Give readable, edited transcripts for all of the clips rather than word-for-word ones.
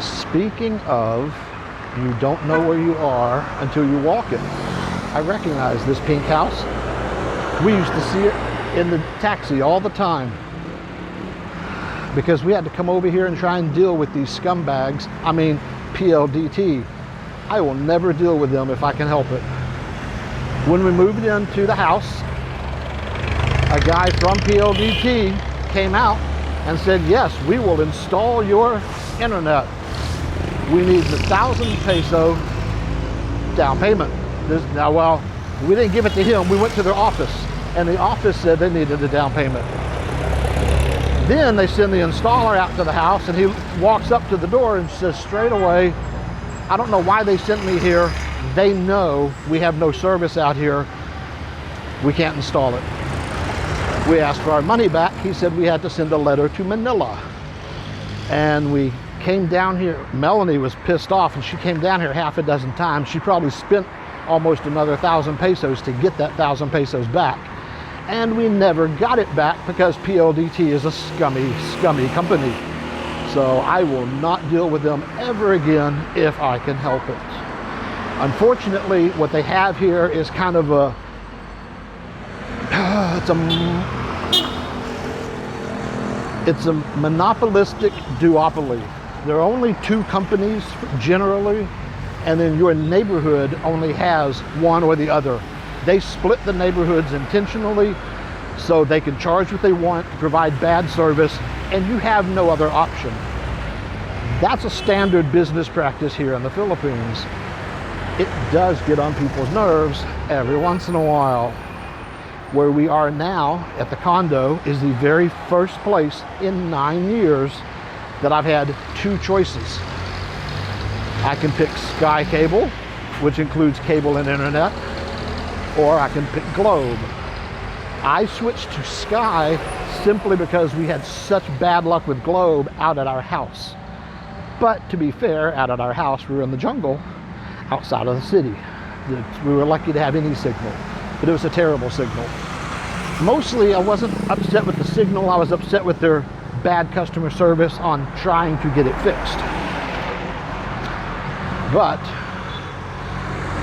Speaking of, you don't know where you are until you walk it. I recognize this pink house. We used to see it in the taxi all the time because we had to come over here and try and deal with these scumbags. I mean, PLDT. I will never deal with them if I can help it. When we moved into the house, a guy from PLDT came out and said, yes, we will install your internet. We need the 1,000 peso down payment. Now, well, we didn't give it to him. We went to their office, and the office said they needed a down payment. Then they send the installer out to the house, and he walks up to the door and says straight away, I don't know why they sent me here. They know we have no service out here. We can't install it. We asked for our money back. He said we had to send a letter to Manila. And we came down here. Melanie was pissed off, and she came down here half a dozen times. She probably spent almost another 1,000 pesos to get that 1,000 pesos back. And we never got it back because PLDT is a scummy, scummy company. So I will not deal with them ever again if I can help it. Unfortunately, what they have here is kind of a, it's a monopolistic duopoly. There are only two companies generally, and then your neighborhood only has one or the other. They split the neighborhoods intentionally so they can charge what they want, provide bad service, and you have no other option. That's a standard business practice here in the Philippines. It does get on people's nerves every once in a while. Where we are now at the condo is the very first place in 9 years that I've had two choices. I can pick Sky Cable, which includes cable and internet, or I can pick Globe. I switched to Sky simply because we had such bad luck with Globe out at our house. But to be fair, out at our house, we were in the jungle outside of the city. We were lucky to have any signal, but it was a terrible signal. Mostly, I wasn't upset with the signal. I was upset with their bad customer service on trying to get it fixed. But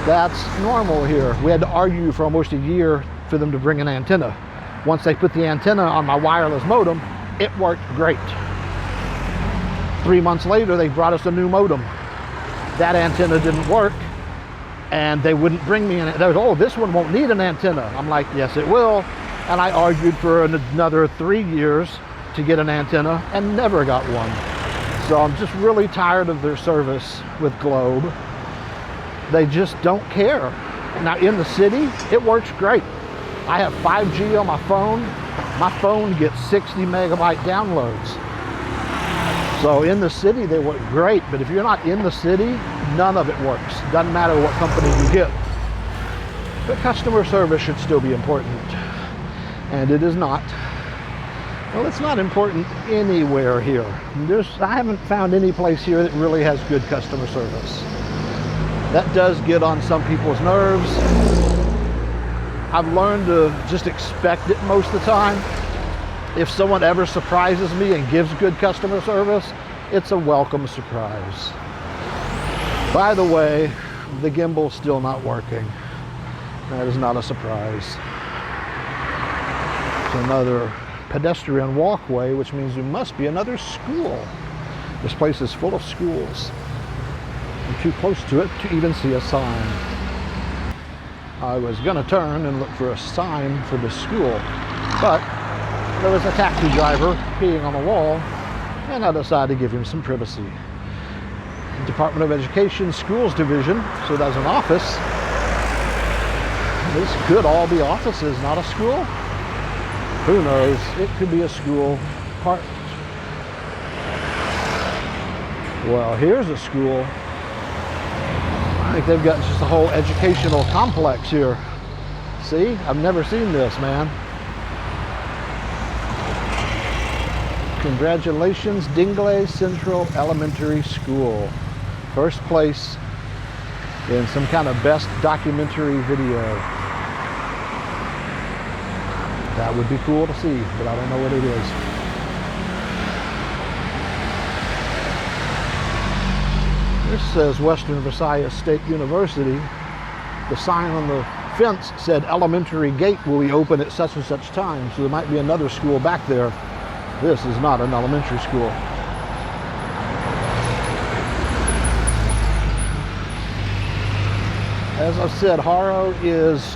that's normal here. We had to argue for almost a year for them to bring an antenna. Once they put the antenna on my wireless modem, it worked great. 3 months later, they brought us a new modem. That antenna didn't work, and they wouldn't bring me an. They was, oh, this one won't need an antenna. I'm like, yes, it will. And I argued for another 3 years to get an antenna and never got one. So I'm just really tired of their service with Globe. They just don't care. Now in the city, it works great. I have 5G on my phone. My phone gets 60 megabyte downloads. So in the city, they work great, but if you're not in the city, none of it works. Doesn't matter what company you get. But customer service should still be important, and it is not. Well, it's not important anywhere here. I haven't found any place here that really has good customer service. That does get on some people's nerves. I've learned to just expect it most of the time. If someone ever surprises me and gives good customer service, it's a welcome surprise. By the way, the gimbal's still not working. That is not a surprise. It's another pedestrian walkway, which means there must be another school. This place is full of schools. I'm too close to it to even see a sign. I was gonna turn and look for a sign for the school, but there was a taxi driver peeing on the wall, and I decided to give him some privacy. Department of Education Schools Division, so that's an office. This could all be offices, not a school. Who knows? It could be a school part. Well, here's a school. I think they've got just a whole educational complex here. See? I've never seen this, man. Congratulations, Dingley Central Elementary School. First place in some kind of best documentary video. That would be cool to see, but I don't know what it is. This says Western Visayas State University. The sign on the fence said elementary gate will be open at such and such time, so there might be another school back there. This is not an elementary school. As I've said, Jaro is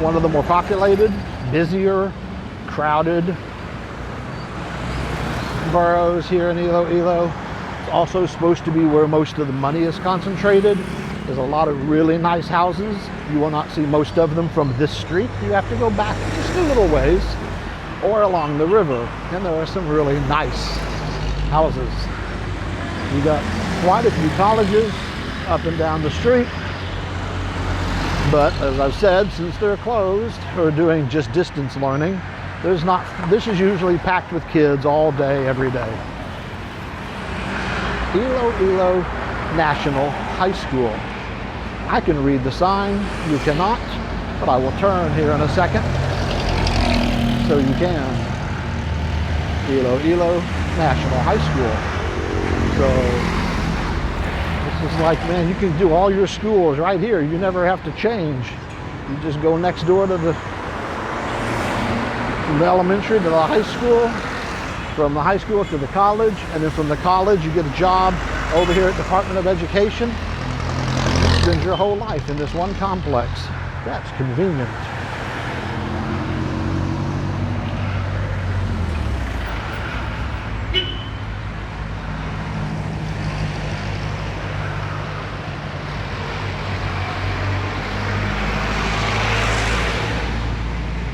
one of the more populated, busier, crowded boroughs here in Iloilo. It's also supposed to be where most of the money is concentrated. There's a lot of really nice houses. You will not see most of them from this street. You have to go back just a little ways or along the river. And there are some really nice houses. You got quite a few colleges up and down the street. But as I've said, since they're closed or doing just distance learning, this is usually packed with kids all day, every day. Iloilo National High School. I can read the sign, you cannot, but I will turn here in a second so you can. Iloilo National High School. So this is like, man, you can do all your schools right here. You never have to change. You just go next door to from the elementary to the high school, from the high school to the college, and then from the college you get a job over here at Department of Education. You spend your whole life in this one complex. That's convenient.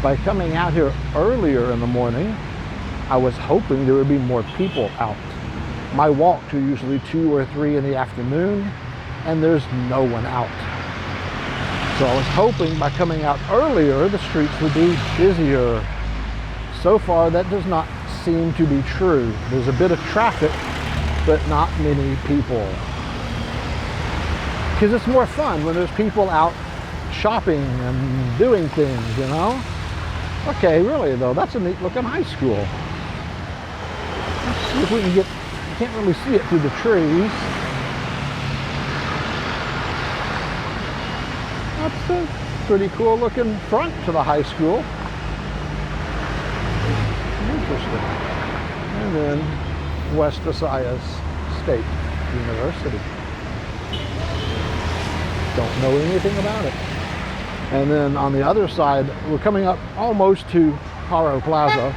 By coming out here earlier in the morning, I was hoping there would be more people out. My walks are usually 2 or 3 in the afternoon, and there's no one out. So I was hoping by coming out earlier, the streets would be busier. So far, that does not seem to be true. There's a bit of traffic, but not many people. Because it's more fun when there's people out shopping and doing things, you know? Okay, really though, that's a neat looking high school. Let's see if we can get, I can't really see it through the trees. That's a pretty cool looking front to the high school. Interesting. And then West Visayas State University. Don't know anything about it. And then on the other side, we're coming up almost to Jaro Plaza.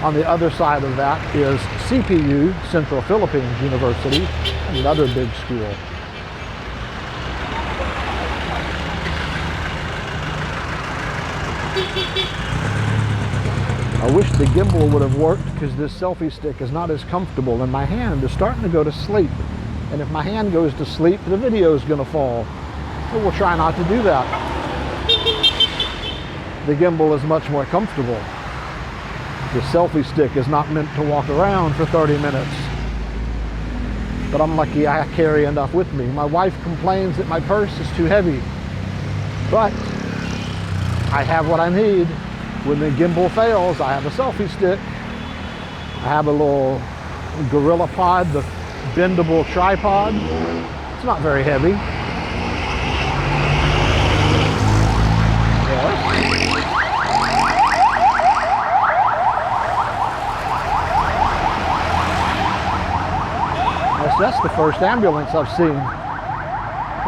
On the other side of that is CPU, Central Philippines University, another big school. I wish the gimbal would have worked because this selfie stick is not as comfortable and my hand is starting to go to sleep. And if my hand goes to sleep, the video is going to fall. So we'll try not to do that. The gimbal is much more comfortable. The selfie stick is not meant to walk around for 30 minutes. But I'm lucky I carry enough with me. My wife complains that my purse is too heavy. But I have what I need. When the gimbal fails, I have a selfie stick. I have a little Gorilla Pod, the bendable tripod. It's not very heavy. That's the first ambulance I've seen.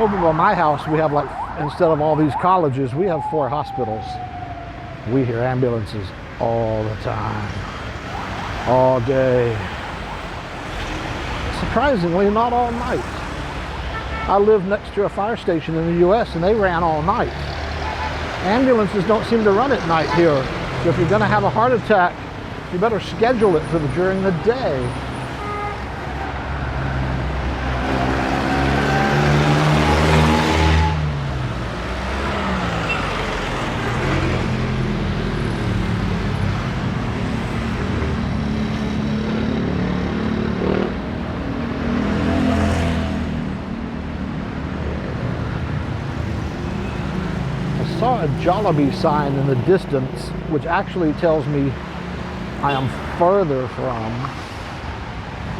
Over by my house, we have like, instead of all these colleges, we have 4 hospitals. We hear ambulances all the time, all day. Surprisingly, not all night. I live next to a fire station in the US and they ran all night. Ambulances don't seem to run at night here. So if you're gonna have a heart attack, you better schedule it for during the day. I saw a Jollibee sign in the distance, which actually tells me I am further from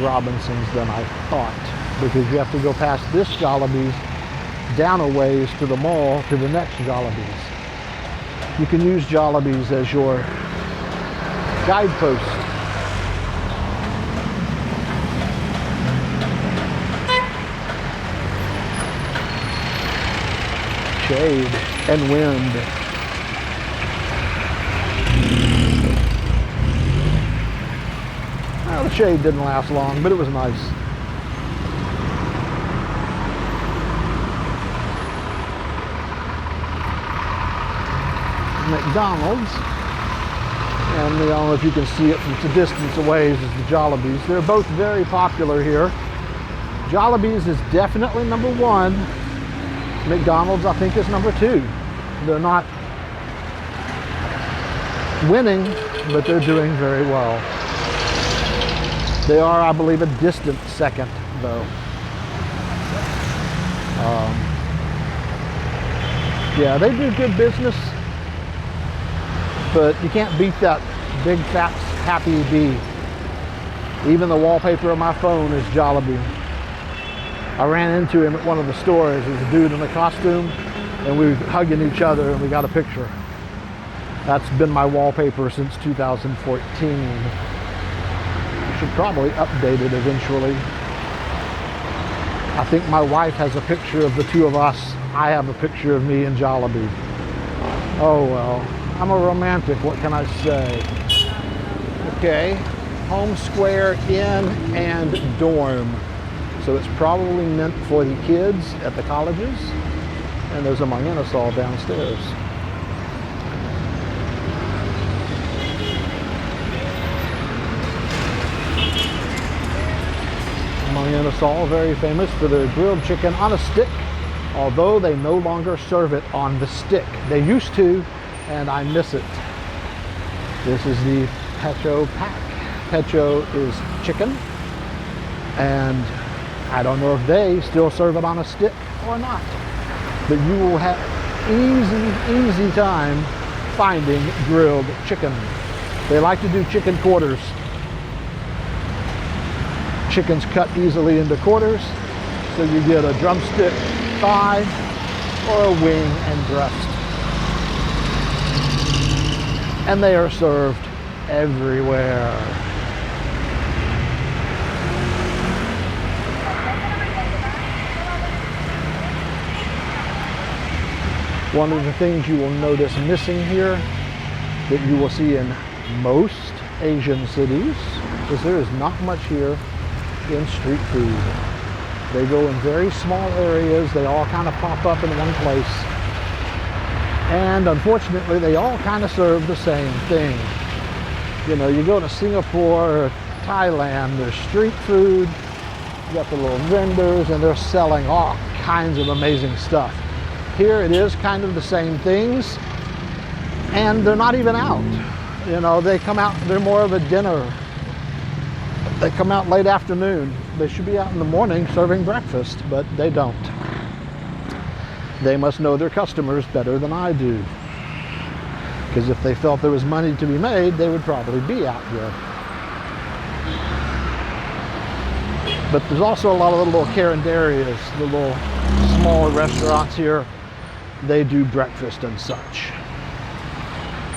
Robinsons than I thought. because you have to go past this Jollibee's down a ways to the mall to the next Jollibee's. You can use Jollibee's as your guidepost. Shade and wind. Well, the shade didn't last long, but it was nice. McDonald's, and I don't know if you can see it from the distance away, is the Jollibee's. They're both very popular here. Jollibee's is definitely number one. McDonald's, I think, is number two. They're not winning, but they're doing very well. They are, I believe, a distant second, though. Yeah, they do good business, but you can't beat that big fat happy bee. Even the wallpaper of my phone is Jollibee. I ran into him at one of the stores. There's a dude in a costume, and we were hugging each other, and we got a picture. That's been my wallpaper since 2014. I should probably update it eventually. I think my wife has a picture of the two of us. I have a picture of me and Jollibee. Oh well, I'm a romantic, what can I say? Okay, home square, inn, and dorm. So it's probably meant for the kids at the colleges. And there's a Manginasol downstairs. Manginasol, very famous for their grilled chicken on a stick, although they no longer serve it on the stick. They used to, and I miss it. This is the Pecho pack. Pecho is chicken, and I don't know if they still serve it on a stick or not, but you will have easy time finding grilled chicken. They like to do chicken quarters. Chicken's cut easily into quarters, so you get a drumstick, thigh, or a wing and breast. And they are served everywhere. One of the things you will notice missing here, that you will see in most Asian cities, is there is not much here in street food. They go in very small areas. They all kind of pop up in one place. And unfortunately, they all kind of serve the same thing. You know, you go to Singapore or Thailand, there's street food, you got the little vendors, and they're selling all kinds of amazing stuff. Here it is kind of the same things, and they're not even out. You know, they come out, they're more of a dinner. They come out late afternoon. They should be out in the morning serving breakfast, but they don't. They must know their customers better than I do. Because if they felt there was money to be made, they would probably be out here. But there's also a lot of little carinderias, the little smaller restaurants here. They do breakfast and such.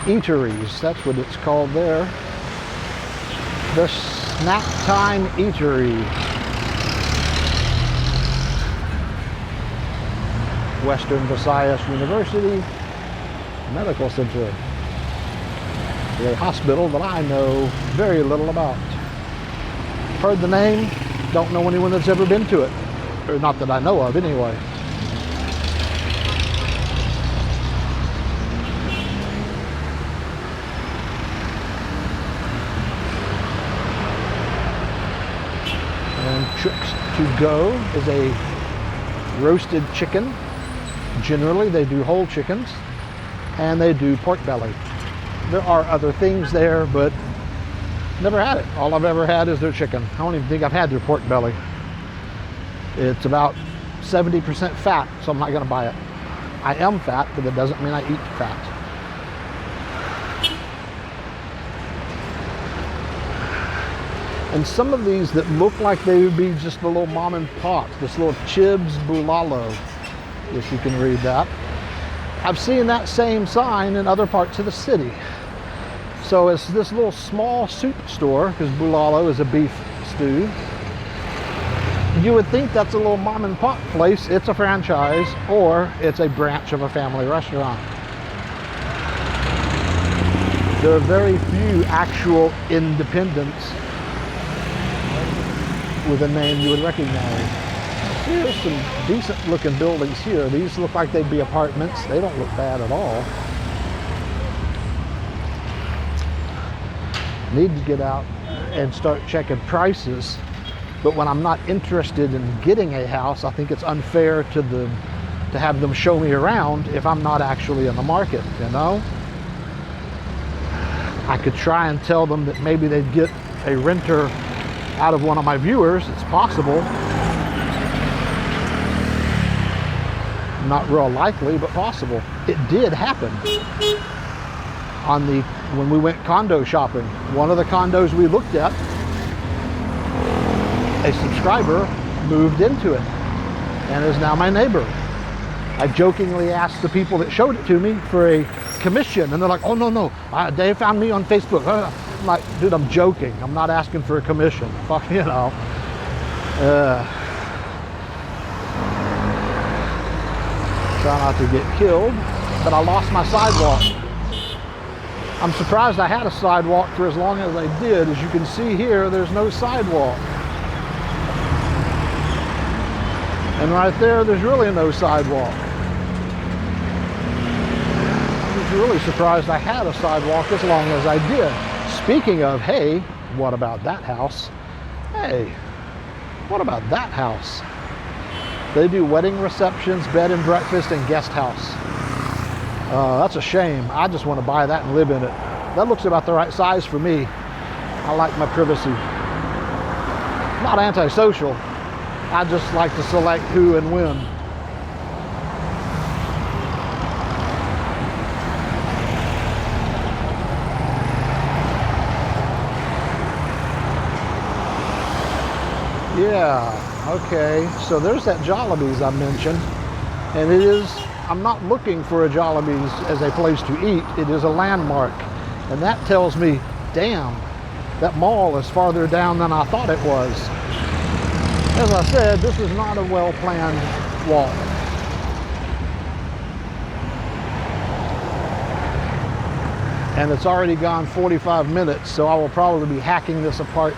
Eateries, that's what it's called there. The Snack Time Eatery. Western Visayas University Medical Center. A hospital that I know very little about. Heard the name, don't know anyone that's ever been to it. Or not that I know of anyway. And Tricks to Go is a roasted chicken. Generally they do whole chickens, and they do pork belly. There are other things there, but never had it. All I've ever had is their chicken. I don't even think I've had their pork belly. It's about 70% fat, so I'm not gonna buy it. I am fat, but that doesn't mean I eat fat. And some of these that look like they would be just a little mom and pop, this little Chibs Bulalo, if you can read that. I've seen that same sign in other parts of the city. So it's this little small soup store, because Bulalo is a beef stew. You would think that's a little mom and pop place. It's a franchise, or it's a branch of a family restaurant. There are very few actual independents with a name you would recognize. Here's some decent looking buildings here. These look like they'd be apartments. They don't look bad at all. Need to get out and start checking prices. But when I'm not interested in getting a house, I think it's unfair to have them show me around if I'm not actually in the market, you know? I could try and tell them that maybe they'd get a renter out of one of my viewers. It's possible. Not real likely, but possible. It did happen when we went condo shopping. One of the condos we looked at, a subscriber moved into it and is now my neighbor. I jokingly asked the people that showed it to me for a commission, and they're like, oh no, they found me on Facebook. I'm like, dude, I'm joking. I'm not asking for a commission. Fuck, you know. Try not to get killed, but I lost my sidewalk. I'm surprised I had a sidewalk for as long as I did. As you can see here, there's no sidewalk. And right there, there's really no sidewalk. I was really surprised I had a sidewalk as long as I did. Speaking of, hey, what about that house? Hey, what about that house? They do wedding receptions, bed and breakfast, and guest house. That's a shame. I just want to buy that and live in it. That looks about the right size for me. I like my privacy. Not antisocial. I just like to select who and when. Yeah, okay. So there's that Jollibee's I mentioned. And it is, I'm not looking for a Jollibee's as a place to eat. It is a landmark. And that tells me, damn, that mall is farther down than I thought it was. As I said, this is not a well-planned walk. And it's already gone 45 minutes, so I will probably be hacking this apart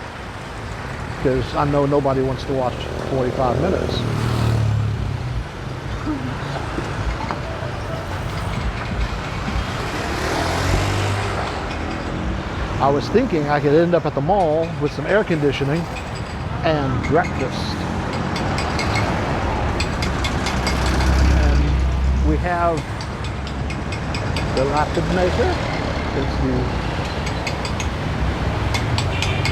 because I know nobody wants to watch 45 minutes. I was thinking I could end up at the mall with some air conditioning and breakfast. And we have the rapid maker.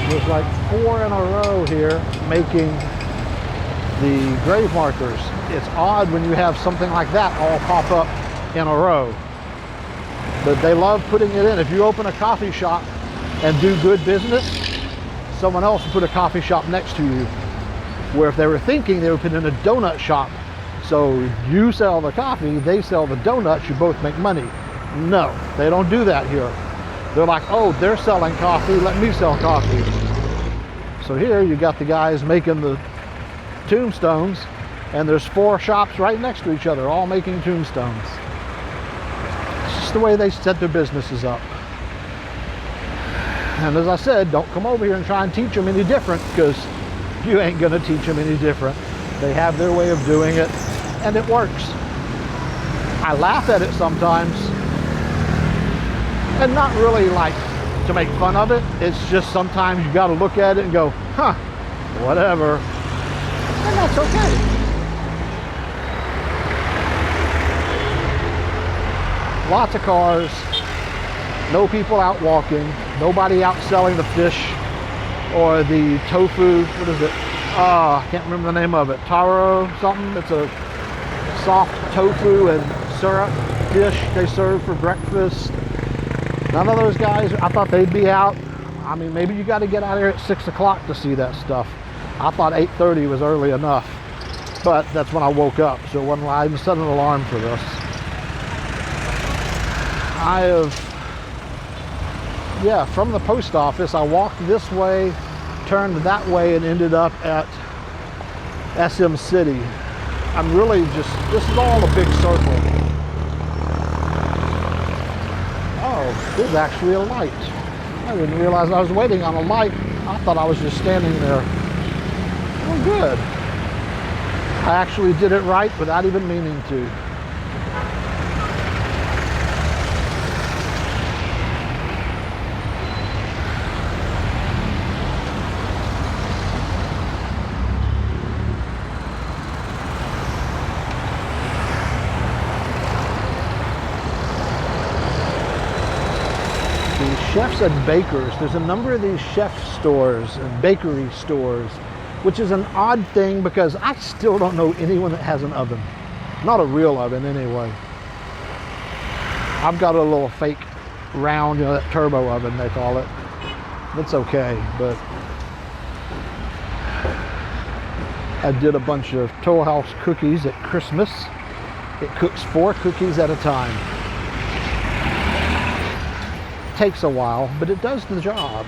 There's like 4 in a row here making the grave markers. It's odd when you have something like that all pop up in a row. But they love putting it in. If you open a coffee shop and do good business, someone else will put a coffee shop next to you. Where if they were thinking, they would put in a donut shop. So you sell the coffee, they sell the donuts, you both make money. No, they don't do that here. They're like, oh, they're selling coffee, let me sell coffee. So here you got the guys making the tombstones, and there's 4 shops right next to each other, all making tombstones. It's just the way they set their businesses up. And as I said, don't come over here and try and teach them any different, because you ain't gonna teach them any different. They have their way of doing it, and it works. I laugh at it sometimes, and not really like to make fun of it. It's just sometimes you gotta look at it and go, huh, whatever. And that's okay. Lots of cars, no people out walking, nobody out selling the fish or the tofu, what is it? I can't remember the name of it. Jaro something. It's a soft tofu and syrup dish they serve for breakfast. None of those guys, I thought they'd be out. I mean, maybe you got to get out of here at 6 o'clock to see that stuff. I thought 8:30 was early enough, but that's when I woke up, so it wasn't like I even set an alarm for this. Yeah, from the post office, I walked this way, turned that way, and ended up at SM City. I'm really just, this is all a big circle. Oh, there's actually a light. I didn't realize I was waiting on a light. I thought I was just standing there. Oh, good. I actually did it right without even meaning to. Chefs and bakers. There's a number of these chef stores and bakery stores, which is an odd thing because I still don't know anyone that has an oven. Not a real oven anyway. I've got a little fake round, you know, that turbo oven they call it. It's okay, but I did a bunch of Toll House cookies at Christmas. It cooks 4 cookies at a time. Takes a while, but it does the job.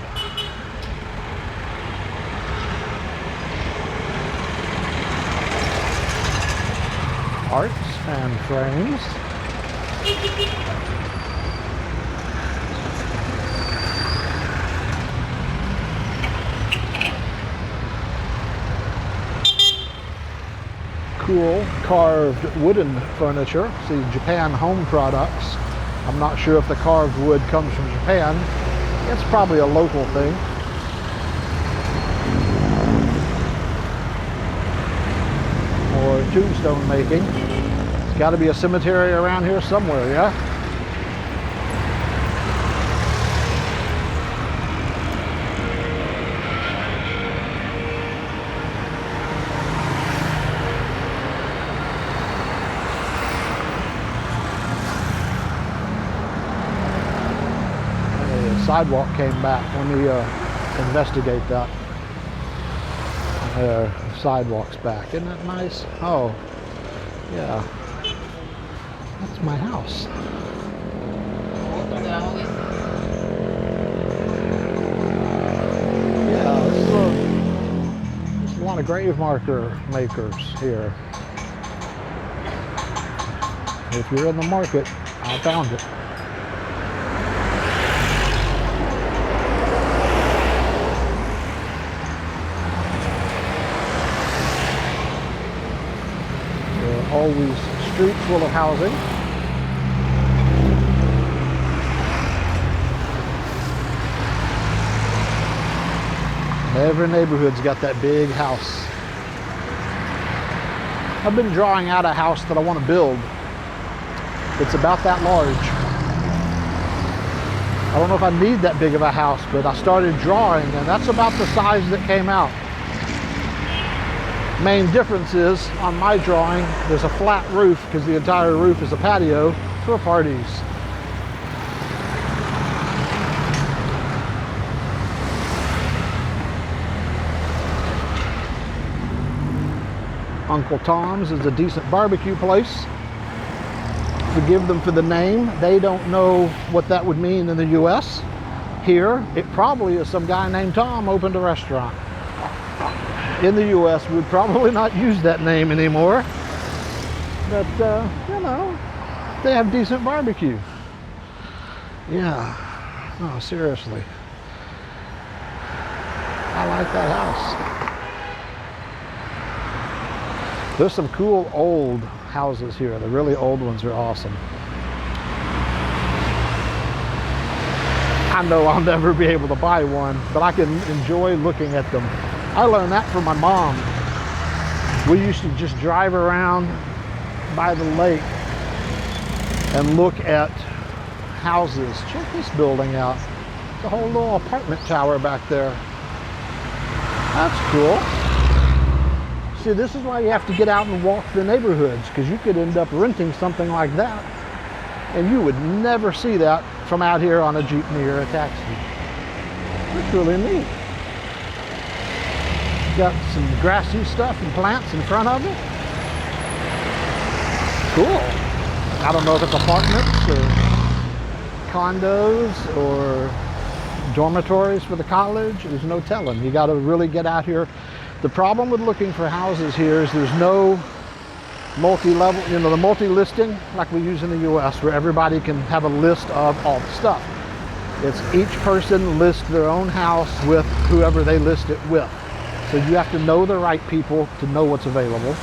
Arts and frames. Cool carved wooden furniture. See, Japan Home Products. I'm not sure if the carved wood comes from Japan. It's probably a local thing. Or tombstone making. It's got to be a cemetery around here somewhere, yeah? Sidewalk came back. Let me investigate that. Sidewalk's back. Isn't that nice? Oh, yeah. That's my house. Yeah, there's a lot of grave marker makers here. If you're in the market, I found it. Always streets full of housing. Every neighborhood's got that big house. I've been drawing out a house that I want to build. It's about that large. I don't know if I need that big of a house, but I started drawing and that's about the size that came out. Main difference is, on my drawing, there's a flat roof because the entire roof is a patio for parties. Uncle Tom's is a decent barbecue place. Forgive them for the name. They don't know what that would mean in the US. Here, it probably is some guy named Tom opened a restaurant. In the US, we'd probably not use that name anymore. But, you know, they have decent barbecue. Yeah. No, seriously. I like that house. There's some cool old houses here. The really old ones are awesome. I know I'll never be able to buy one, but I can enjoy looking at them. I learned that from my mom. We used to just drive around by the lake and look at houses. Check this building out. The whole little apartment tower back there. That's cool. See, this is why you have to get out and walk the neighborhoods, because you could end up renting something like that and you would never see that from out here on a jeepney or a taxi. That's really neat. Got some grassy stuff and plants in front of it. Cool. I don't know if it's apartments or condos or dormitories for the college. There's no telling. You got to really get out here. The problem with looking for houses here is there's no multi-level, you know, the multi-listing like we use in the US, where everybody can have a list of all the stuff. It's each person lists their own house with whoever they list it with. So you have to know the right people to know what's available.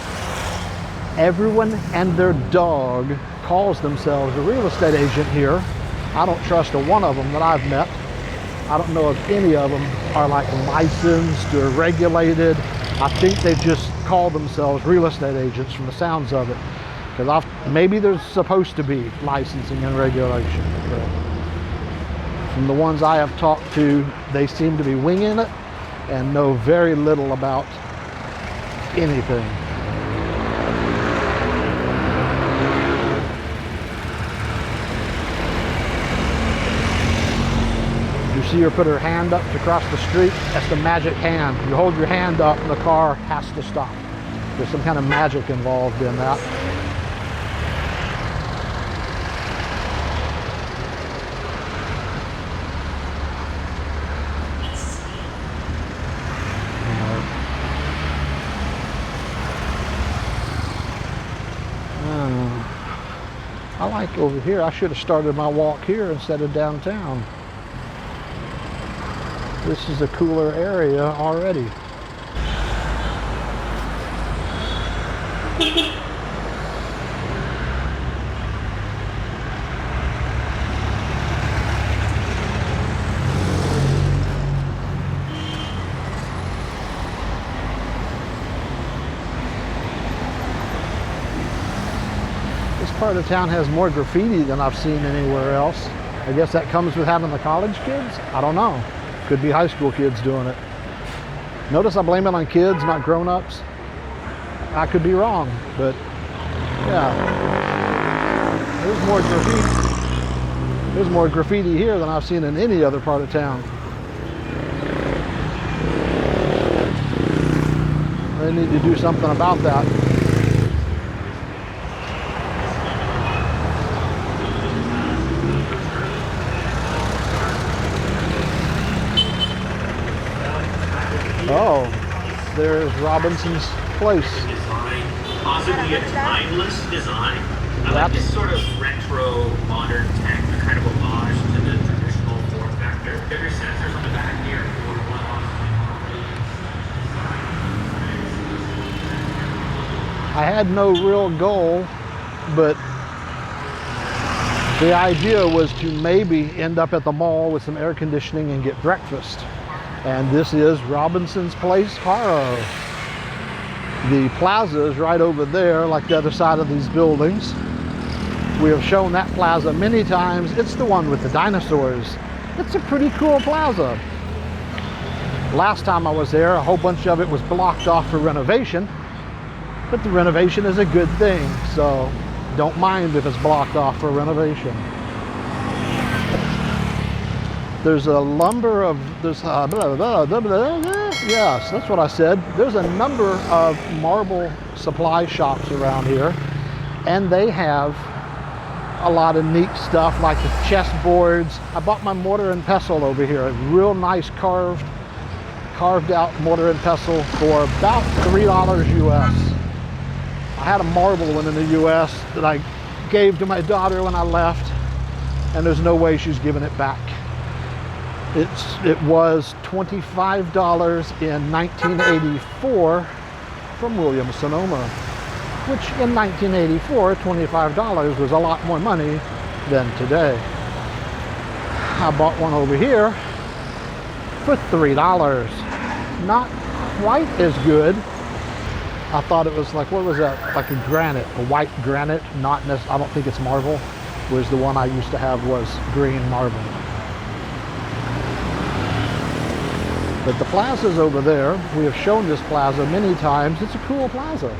Everyone and their dog calls themselves a real estate agent here. I don't trust a one of them that I've met. I don't know if any of them are like licensed or regulated. I think they just call themselves real estate agents from the sounds of it. Because maybe there's supposed to be licensing and regulation. But from the ones I have talked to, they seem to be winging it and know very little about anything. You see her put her hand up to cross the street? That's the magic hand. You hold your hand up and the car has to stop. There's some kind of magic involved in that. I like over here. I should have started my walk here instead of downtown. This is a cooler area already. This part of town has more graffiti than I've seen anywhere else. I guess that comes with having the college kids? I don't know. Could be high school kids doing it. Notice I blame it on kids, not grown-ups. I could be wrong, but yeah. There's more graffiti. There's more graffiti here than I've seen in any other part of town. They need to do something about that. Oh, there's Robinsons place. Possibly a timeless design. I like this sort of retro, modern tech, a kind of homage to the traditional form factor. Every sensors on the back here. I had no real goal, but the idea was to maybe end up at the mall with some air conditioning and get breakfast. And this is Robinsons Place, Jaro. The plaza is right over there, like the other side of these buildings. We have shown that plaza many times. It's the one with the dinosaurs. It's a pretty cool plaza. Last time I was there, a whole bunch of it was blocked off for renovation, but the renovation is a good thing, so don't mind if it's blocked off for renovation. There's a number of, yes, that's what I said. There's a number of marble supply shops around here, and they have a lot of neat stuff like the chessboards. I bought my mortar and pestle over here, a real nice carved out mortar and pestle for about $3 US. I had a marble one in the US that I gave to my daughter when I left, and there's no way she's giving it back. It was $25 in 1984 from Williams-Sonoma, which in 1984, $25 was a lot more money than today. I bought one over here for $3. Not quite as good. I thought it was like, what was that? Like a granite, a white granite, not necessarily, I don't think it's marble, whereas the one I used to have was green marble. But the plaza's over there. We have shown this plaza many times. It's a cool plaza.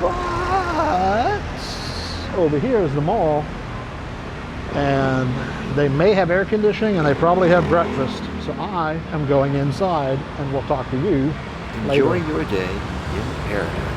But over here is the mall. And they may have air conditioning and they probably have breakfast. So I am going inside, and we'll talk to you Enjoy later. your day in paradise.